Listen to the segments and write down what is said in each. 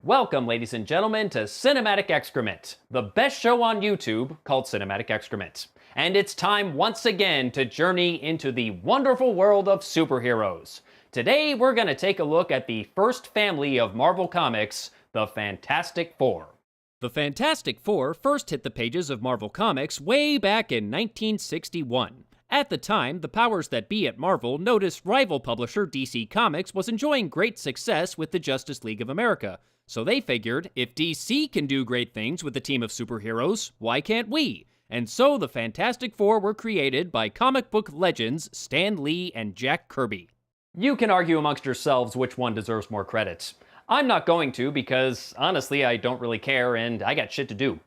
Welcome, ladies and gentlemen, to Cinematic Excrement, the best show on YouTube called Cinematic Excrement. And it's time once again to journey into the wonderful world of superheroes. Today, we're going to take a look at the first family of Marvel Comics, the Fantastic Four. The Fantastic Four first hit the pages of Marvel Comics way back in 1961. At the time, the powers that be at Marvel noticed rival publisher DC Comics was enjoying great success with the Justice League of America. So they figured, if DC can do great things with a team of superheroes, why can't we? And so the Fantastic Four were created by comic book legends Stan Lee and Jack Kirby. You can argue amongst yourselves which one deserves more credit. I'm not going to because, honestly, I don't really care and I got shit to do.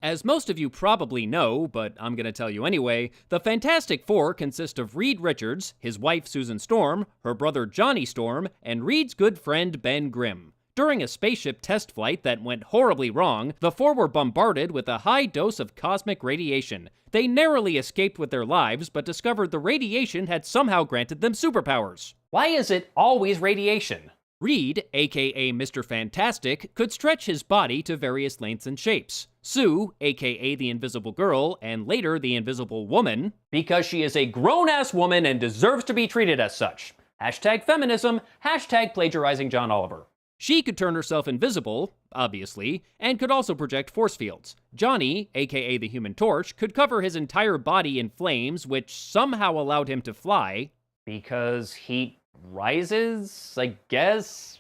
As most of you probably know, but I'm gonna tell you anyway, the Fantastic Four consist of Reed Richards, his wife Susan Storm, her brother Johnny Storm, and Reed's good friend Ben Grimm. During a spaceship test flight that went horribly wrong, the four were bombarded with a high dose of cosmic radiation. They narrowly escaped with their lives, but discovered the radiation had somehow granted them superpowers. Why is it always radiation? Reed, aka Mr. Fantastic, could stretch his body to various lengths and shapes. Sue, aka the Invisible Girl, and later the Invisible Woman, because she is a grown-ass woman and deserves to be treated as such. Hashtag feminism, hashtag plagiarizing John Oliver. She could turn herself invisible, obviously, and could also project force fields. Johnny, aka the Human Torch, could cover his entire body in flames, which somehow allowed him to fly. Because heat rises, I guess?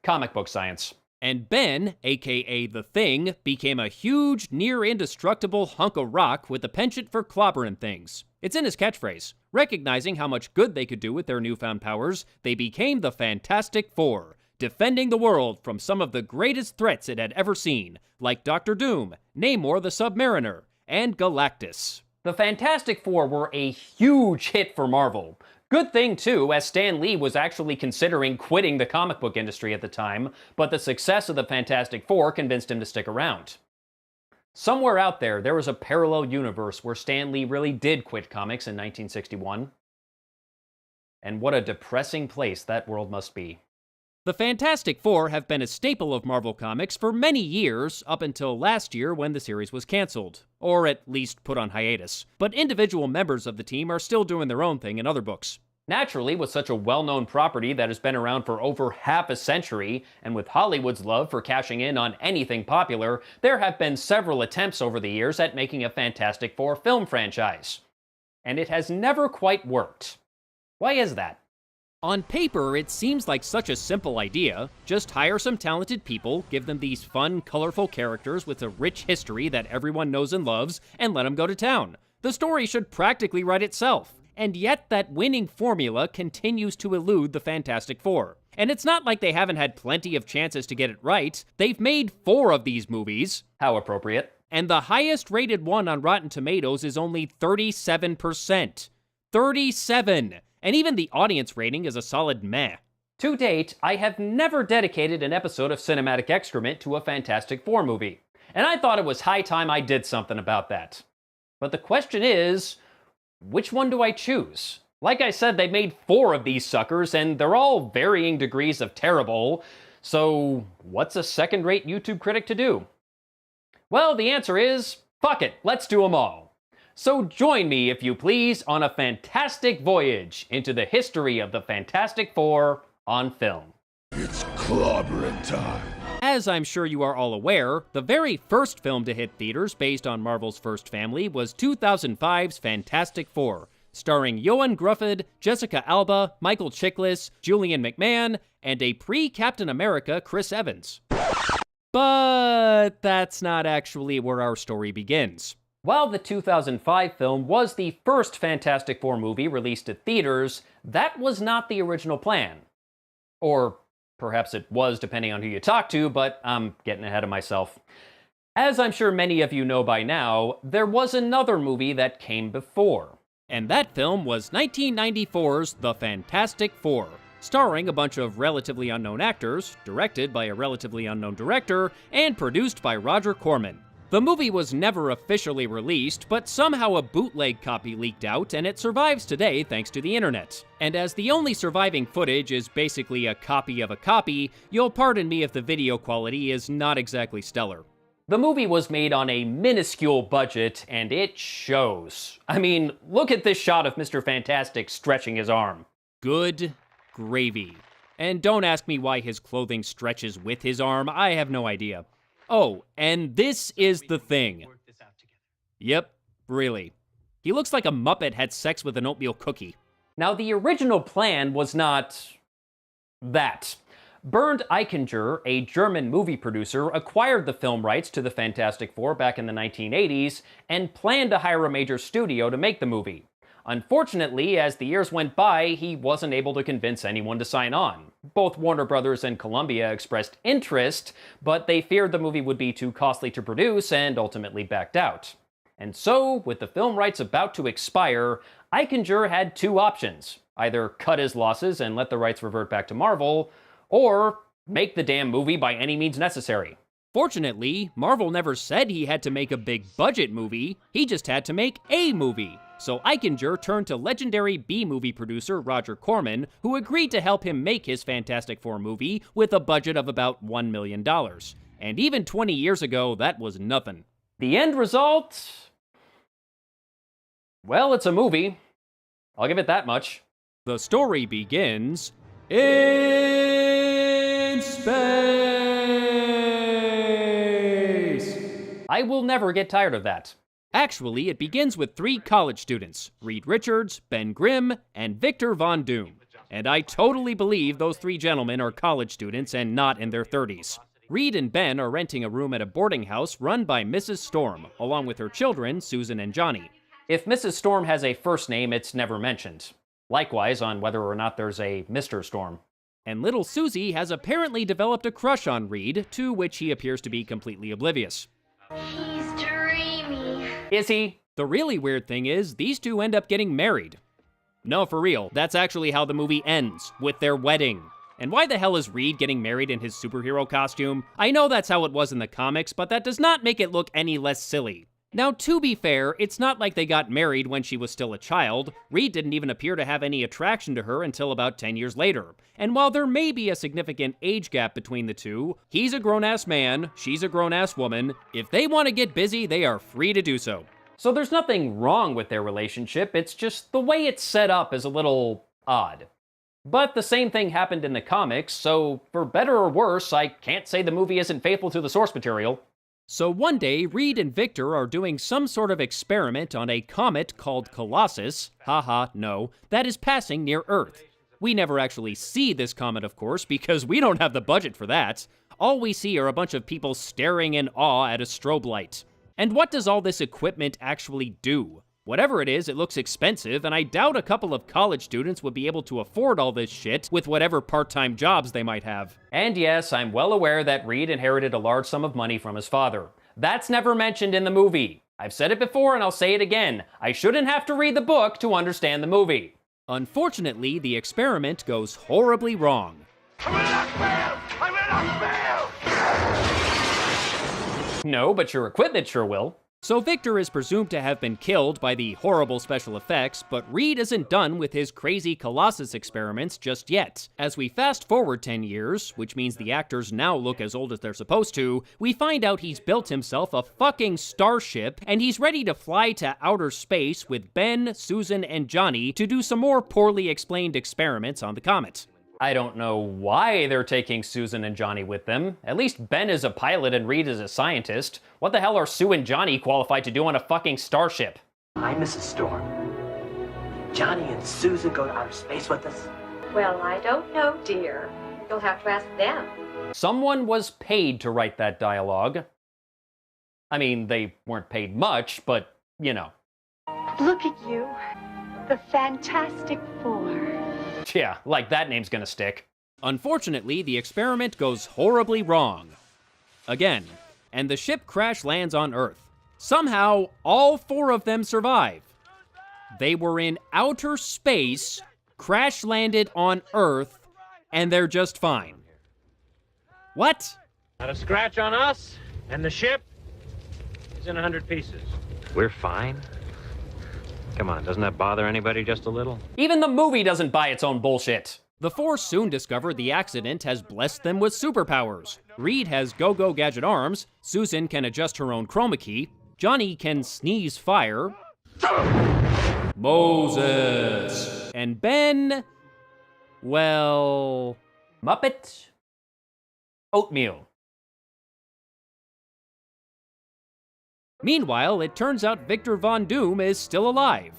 Comic book science. And Ben, aka the Thing, became a huge, near-indestructible hunk of rock with a penchant for clobbering things. It's in his catchphrase. Recognizing how much good they could do with their newfound powers, they became the Fantastic Four, defending the world from some of the greatest threats it had ever seen, like Doctor Doom, Namor the Submariner, and Galactus. The Fantastic Four were a huge hit for Marvel. Good thing, too, as Stan Lee was actually considering quitting the comic book industry at the time, but the success of the Fantastic Four convinced him to stick around. Somewhere out there, there was a parallel universe where Stan Lee really did quit comics in 1961. And what a depressing place that world must be. The Fantastic Four have been a staple of Marvel Comics for many years, up until last year when the series was canceled, or at least put on hiatus. But individual members of the team are still doing their own thing in other books. Naturally, with such a well-known property that has been around for over half a century, and with Hollywood's love for cashing in on anything popular, there have been several attempts over the years at making a Fantastic Four film franchise. And it has never quite worked. Why is that? On paper, it seems like such a simple idea. Just hire some talented people, give them these fun, colorful characters with a rich history that everyone knows and loves, and let them go to town. The story should practically write itself. And yet that winning formula continues to elude the Fantastic Four. And it's not like they haven't had plenty of chances to get it right. They've made 4 of these movies. How appropriate. And the highest rated one on Rotten Tomatoes is only 37%. 37! And even the audience rating is a solid meh. To date, I have never dedicated an episode of Cinematic Excrement to a Fantastic Four movie. And I thought it was high time I did something about that. But the question is, which one do I choose? Like I said, they made 4 of these suckers, and they're all varying degrees of terrible. So, what's a second-rate YouTube critic to do? Well, the answer is, fuck it, let's do them all. So join me, if you please, on a fantastic voyage into the history of the Fantastic Four on film. It's clobbering time. As I'm sure you are all aware, the very first film to hit theaters based on Marvel's first family was 2005's Fantastic Four, starring Ioan Gruffudd, Jessica Alba, Michael Chiklis, Julian McMahon, and a pre-Captain America Chris Evans. But that's not actually where our story begins. While the 2005 film was the first Fantastic Four movie released at theaters, that was not the original plan. Or perhaps it was, depending on who you talk to, but I'm getting ahead of myself. As I'm sure many of you know by now, there was another movie that came before. And that film was 1994's The Fantastic Four, starring a bunch of relatively unknown actors, directed by a relatively unknown director, and produced by Roger Corman. The movie was never officially released, but somehow a bootleg copy leaked out, and it survives today thanks to the internet. And as the only surviving footage is basically a copy of a copy, you'll pardon me if the video quality is not exactly stellar. The movie was made on a minuscule budget, and it shows. I mean, look at this shot of Mr. Fantastic stretching his arm. Good gravy. And don't ask me why his clothing stretches with his arm, I have no idea. Oh, and this is the thing. Yep, really. He looks like a Muppet had sex with an oatmeal cookie. Now, the original plan was not that. Bernd Eichinger, a German movie producer, acquired the film rights to the Fantastic Four back in the 1980s and planned to hire a major studio to make the movie. Unfortunately, as the years went by, he wasn't able to convince anyone to sign on. Both Warner Brothers and Columbia expressed interest, but they feared the movie would be too costly to produce and ultimately backed out. And so, with the film rights about to expire, Eichinger had two options. Either cut his losses and let the rights revert back to Marvel, or make the damn movie by any means necessary. Fortunately, Marvel never said he had to make a big budget movie, he just had to make a movie. So Eichinger turned to legendary B-movie producer Roger Corman, who agreed to help him make his Fantastic Four movie with a budget of about $1 million. And even 20 years ago, that was nothing. The end result? Well, it's a movie. I'll give it that much. The story begins in space. I will never get tired of that. Actually, it begins with 3 college students, Reed Richards, Ben Grimm, and Victor Von Doom. And I totally believe those 3 gentlemen are college students and not in their 30s. Reed and Ben are renting a room at a boarding house run by Mrs. Storm, along with her children, Susan and Johnny. If Mrs. Storm has a first name, it's never mentioned. Likewise on whether or not there's a Mr. Storm. And little Susie has apparently developed a crush on Reed, to which he appears to be completely oblivious. He's dreamy. Is he? The really weird thing is, these two end up getting married. No, for real, that's actually how the movie ends, with their wedding. And why the hell is Reed getting married in his superhero costume? I know that's how it was in the comics, but that does not make it look any less silly. Now, to be fair, it's not like they got married when she was still a child. Reed didn't even appear to have any attraction to her until about 10 years later. And while there may be a significant age gap between the two, he's a grown-ass man, she's a grown-ass woman. If they want to get busy, they are free to do so. So there's nothing wrong with their relationship, it's just the way it's set up is a little odd. But the same thing happened in the comics, so for better or worse, I can't say the movie isn't faithful to the source material. So one day, Reed and Victor are doing some sort of experiment on a comet called Colossus, haha, no, that is passing near Earth. We never actually see this comet, of course, because we don't have the budget for that. All we see are a bunch of people staring in awe at a strobe light. And what does all this equipment actually do? Whatever it is, it looks expensive, and I doubt a couple of college students would be able to afford all this shit with whatever part-time jobs they might have. And yes, I'm well aware that Reed inherited a large sum of money from his father. That's never mentioned in the movie. I've said it before and I'll say it again. I shouldn't have to read the book to understand the movie. Unfortunately, the experiment goes horribly wrong. No, but your equipment sure will. So Victor is presumed to have been killed by the horrible special effects, but Reed isn't done with his crazy Colossus experiments just yet. As we fast forward 10 years, which means the actors now look as old as they're supposed to, we find out he's built himself a fucking starship, and he's ready to fly to outer space with Ben, Susan, and Johnny to do some more poorly explained experiments on the comet. I don't know why they're taking Susan and Johnny with them. At least Ben is a pilot and Reed is a scientist. What the hell are Sue and Johnny qualified to do on a fucking starship? Hi, Mrs. Storm. Johnny and Susan go to outer space with us? Well, I don't know, dear. You'll have to ask them. Someone was paid to write that dialogue. I mean, they weren't paid much, but, you know. Look at you, the Fantastic Four. Yeah, like that name's gonna stick. Unfortunately, the experiment goes horribly wrong. Again, and the ship crash lands on Earth. Somehow, all 4 of them survive. They were in outer space, crash landed on Earth, and they're just fine. What? Not a scratch on us, and the ship He's in 100 pieces. We're fine? Come on, doesn't that bother anybody just a little? Even the movie doesn't buy its own bullshit. The four soon discover the accident has blessed them with superpowers. Reed has go-go gadget arms, Susan can adjust her own chroma key, Johnny can sneeze fire, Moses, and Ben, well... Muppet oatmeal. Meanwhile, it turns out Victor Von Doom is still alive.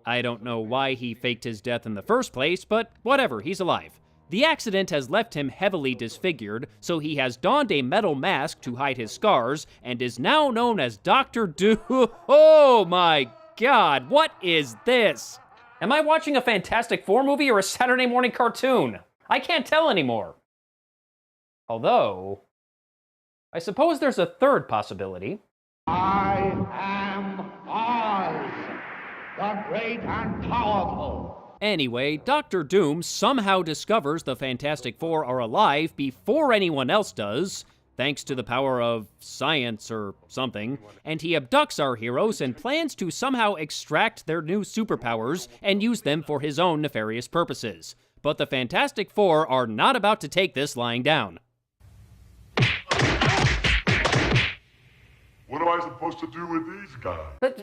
I don't know why he faked his death in the first place, but whatever, he's alive. The accident has left him heavily disfigured, so he has donned a metal mask to hide his scars, and is now known as Dr. Doom. Oh my god, what is this? Am I watching a Fantastic Four movie or a Saturday morning cartoon? I can't tell anymore. Although, I suppose there's a third possibility. I am Oz, the great and powerful. Anyway, Dr. Doom somehow discovers the Fantastic Four are alive before anyone else does, thanks to the power of science or something, and he abducts our heroes and plans to somehow extract their new superpowers and use them for his own nefarious purposes. But the Fantastic Four are not about to take this lying down. What am I supposed to do with these guys?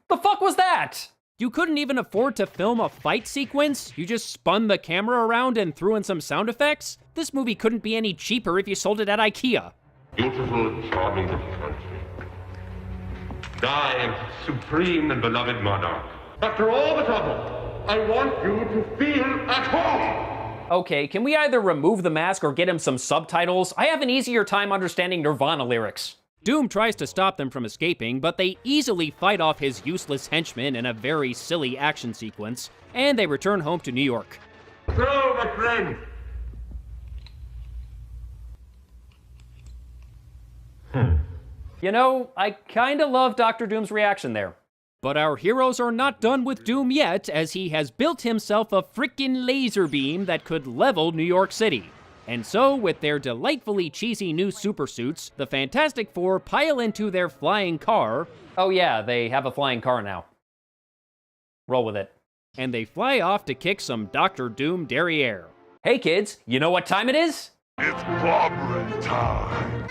The fuck was that? You couldn't even afford to film a fight sequence? You just spun the camera around and threw in some sound effects? This movie couldn't be any cheaper if you sold it at IKEA. Beautiful and charming little country. I, supreme and beloved monarch. After all the trouble, I want you to feel at home. Okay, can we either remove the mask or get him some subtitles? I have an easier time understanding Nirvana lyrics. Doom tries to stop them from escaping, but they easily fight off his useless henchmen in a very silly action sequence, and they return home to New York. So, my friend. You know, I kinda love Dr. Doom's reaction there. But our heroes are not done with Doom yet, as he has built himself a frickin' laser beam that could level New York City. And so, with their delightfully cheesy new supersuits, the Fantastic Four pile into their flying car. Oh yeah, they have a flying car now. Roll with it. And they fly off to kick some Dr. Doom derriere. Hey kids, you know what time it is? It's clobbering time.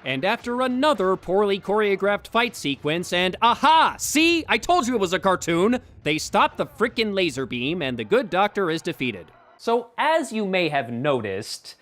And after another poorly choreographed fight sequence and aha! See? I told you it was a cartoon! They stop the frickin' laser beam and the good doctor is defeated. So, as you may have noticed,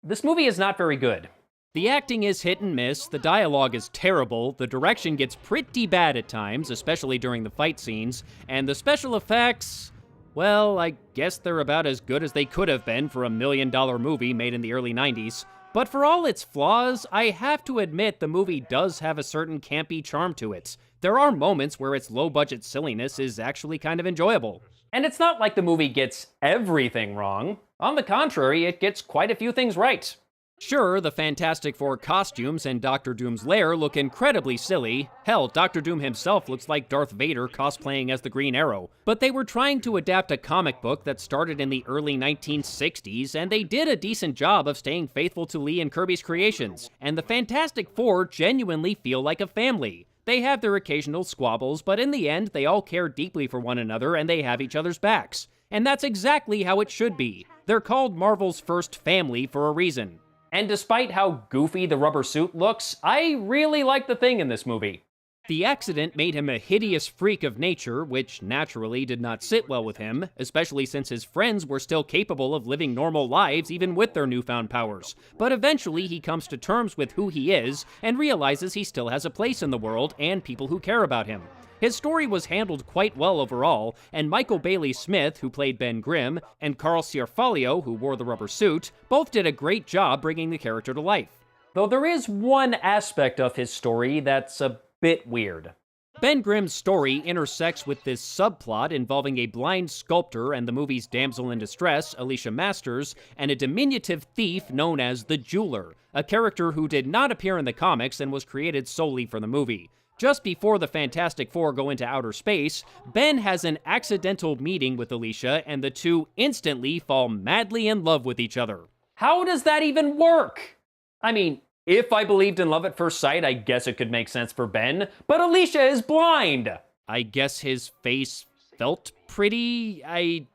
this movie is not very good. The acting is hit and miss, the dialogue is terrible, the direction gets pretty bad at times, especially during the fight scenes, and the special effects, well, I guess they're about as good as they could have been for a $1 million movie made in the early 90s. But for all its flaws, I have to admit the movie does have a certain campy charm to it. There are moments where its low-budget silliness is actually kind of enjoyable. And it's not like the movie gets everything wrong. On the contrary, it gets quite a few things right. Sure, the Fantastic Four costumes and Dr. Doom's lair look incredibly silly. Hell, Dr. Doom himself looks like Darth Vader cosplaying as the Green Arrow. But they were trying to adapt a comic book that started in the early 1960s, and they did a decent job of staying faithful to Lee and Kirby's creations. And the Fantastic Four genuinely feel like a family. They have their occasional squabbles, but in the end, they all care deeply for one another and they have each other's backs. And that's exactly how it should be. They're called Marvel's first family for a reason. And despite how goofy the rubber suit looks, I really like the Thing in this movie. The accident made him a hideous freak of nature, which naturally did not sit well with him, especially since his friends were still capable of living normal lives even with their newfound powers. But eventually he comes to terms with who he is, and realizes he still has a place in the world and people who care about him. His story was handled quite well overall, and Michael Bailey Smith, who played Ben Grimm, and Carl Ciarfalio, who wore the rubber suit, both did a great job bringing the character to life. Though there is one aspect of his story that's a bit weird. Ben Grimm's story intersects with this subplot involving a blind sculptor and the movie's damsel in distress, Alicia Masters, and a diminutive thief known as the Jeweler, a character who did not appear in the comics and was created solely for the movie. Just before the Fantastic Four go into outer space, Ben has an accidental meeting with Alicia, and the two instantly fall madly in love with each other. How does that even work? I mean, If I believed in love at first sight, I guess it could make sense for Ben, but Alicia is blind! I guess his face felt pretty? I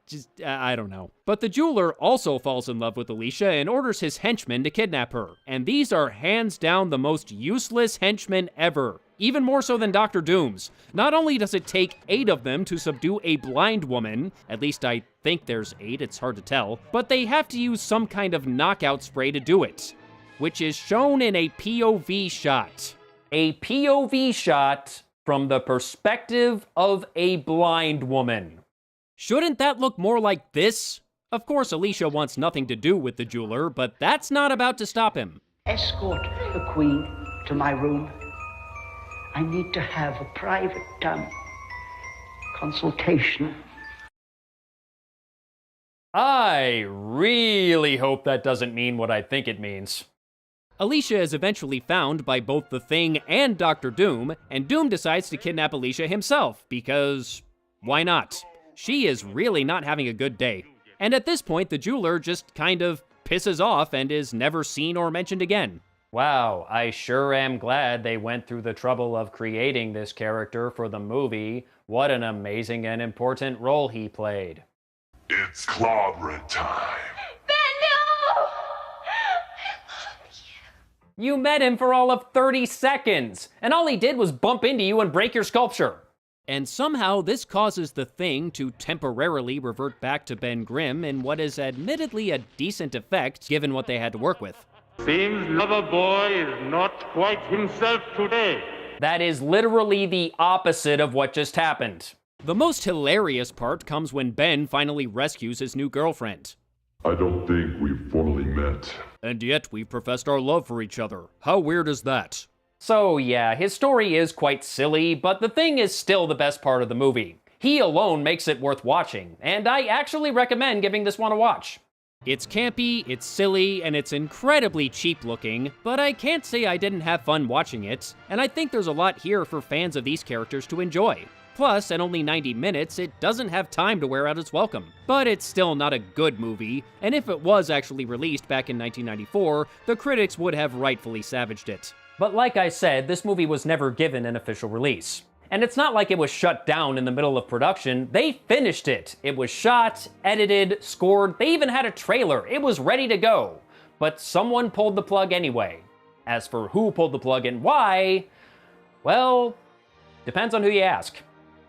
don't know. But the jeweler also falls in love with Alicia and orders his henchmen to kidnap her. And these are hands down the most useless henchmen ever. Even more so than Dr. Doom's. Not only does it take 8 of them to subdue a blind woman, at least I think there's 8, it's hard to tell, but they have to use some kind of knockout spray to do it, which is shown in a POV shot. A POV shot from the perspective of a blind woman. Shouldn't that look more like this? Of course, Alicia wants nothing to do with the jeweler, but that's not about to stop him. Escort the Queen to my room. I need to have a private consultation. I really hope that doesn't mean what I think it means. Alicia is eventually found by both the Thing and Dr. Doom, and Doom decides to kidnap Alicia himself, because why not? She is really not having a good day. And at this point, the jeweler just kind of pisses off and is never seen or mentioned again. Wow, I sure am glad they went through the trouble of creating this character for the movie. What an amazing and important role he played. It's clobbering time. You met him for all of 30 seconds, and all he did was bump into you and break your sculpture. And somehow this causes the Thing to temporarily revert back to Ben Grimm in what is admittedly a decent effect given what they had to work with. Seems Loverboy is not quite himself today. That is literally the opposite of what just happened. The most hilarious part comes when Ben finally rescues his new girlfriend. I don't think we've formally met. And yet we've professed our love for each other. How weird is that? So yeah, his story is quite silly, but the Thing is still the best part of the movie. He alone makes it worth watching, and I actually recommend giving this one a watch. It's campy, it's silly, and it's incredibly cheap looking, but I can't say I didn't have fun watching it, and I think there's a lot here for fans of these characters to enjoy. Plus, at only 90 minutes, it doesn't have time to wear out its welcome. But it's still not a good movie, and if it was actually released back in 1994, the critics would have rightfully savaged it. But like I said, this movie was never given an official release. And it's not like it was shut down in the middle of production. They finished it. It was shot, edited, scored. They even had a trailer. It was ready to go. But someone pulled the plug anyway. As for who pulled the plug and why, well, depends on who you ask.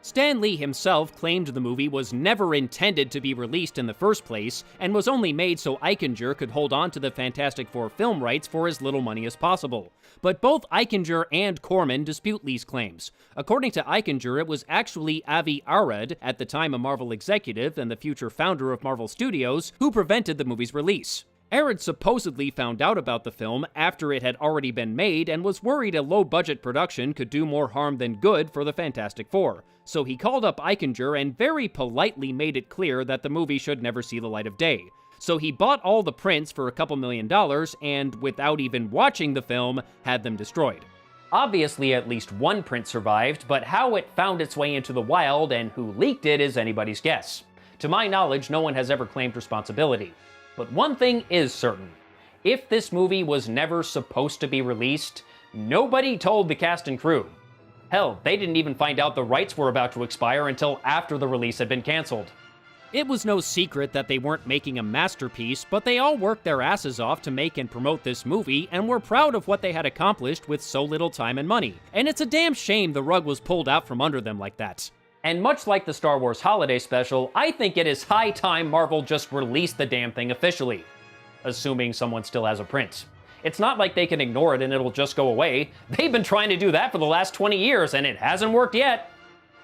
Stan Lee himself claimed the movie was never intended to be released in the first place, and was only made so Eichinger could hold on to the Fantastic Four film rights for as little money as possible. But both Eichinger and Corman dispute Lee's claims. According to Eichinger, it was actually Avi Arad, at the time a Marvel executive and the future founder of Marvel Studios, who prevented the movie's release. Arad supposedly found out about the film after it had already been made and was worried a low-budget production could do more harm than good for the Fantastic Four. So he called up Eichinger and very politely made it clear that the movie should never see the light of day. So he bought all the prints for a couple $1 million and, without even watching the film, had them destroyed. Obviously, at least one print survived, but how it found its way into the wild and who leaked it is anybody's guess. To my knowledge, no one has ever claimed responsibility. But one thing is certain. If this movie was never supposed to be released, nobody told the cast and crew. Hell, they didn't even find out the rights were about to expire until after the release had been canceled. It was no secret that they weren't making a masterpiece, but they all worked their asses off to make and promote this movie, and were proud of what they had accomplished with so little time and money. And it's a damn shame the rug was pulled out from under them like that. And much like the Star Wars Holiday Special, I think it is high time Marvel just released the damn thing officially. Assuming someone still has a print. It's not like they can ignore it and it'll just go away. They've been trying to do that for the last 20 years and it hasn't worked yet.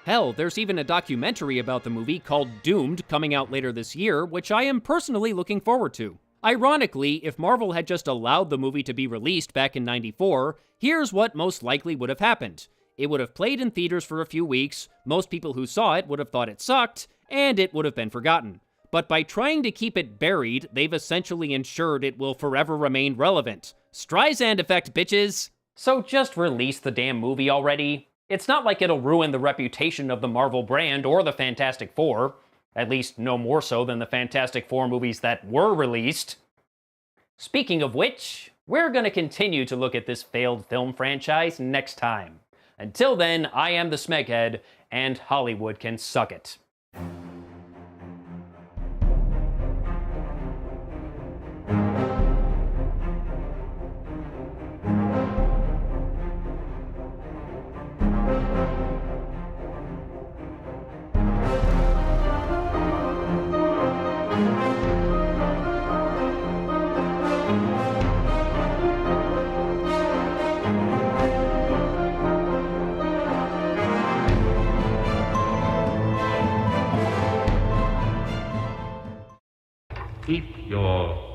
Hell, there's even a documentary about the movie called Doomed coming out later this year, which I am personally looking forward to. Ironically, if Marvel had just allowed the movie to be released back in '94, here's what most likely would have happened. It would have played in theaters for a few weeks, most people who saw it would have thought it sucked, and it would have been forgotten. But by trying to keep it buried, they've essentially ensured it will forever remain relevant. Streisand effect, bitches! So just release the damn movie already. It's not like it'll ruin the reputation of the Marvel brand or the Fantastic Four. At least no more so than the Fantastic Four movies that were released. Speaking of which, We're going to continue to look at this failed film franchise next time. Until then, I am the Smeghead, and Hollywood can suck it. Keep your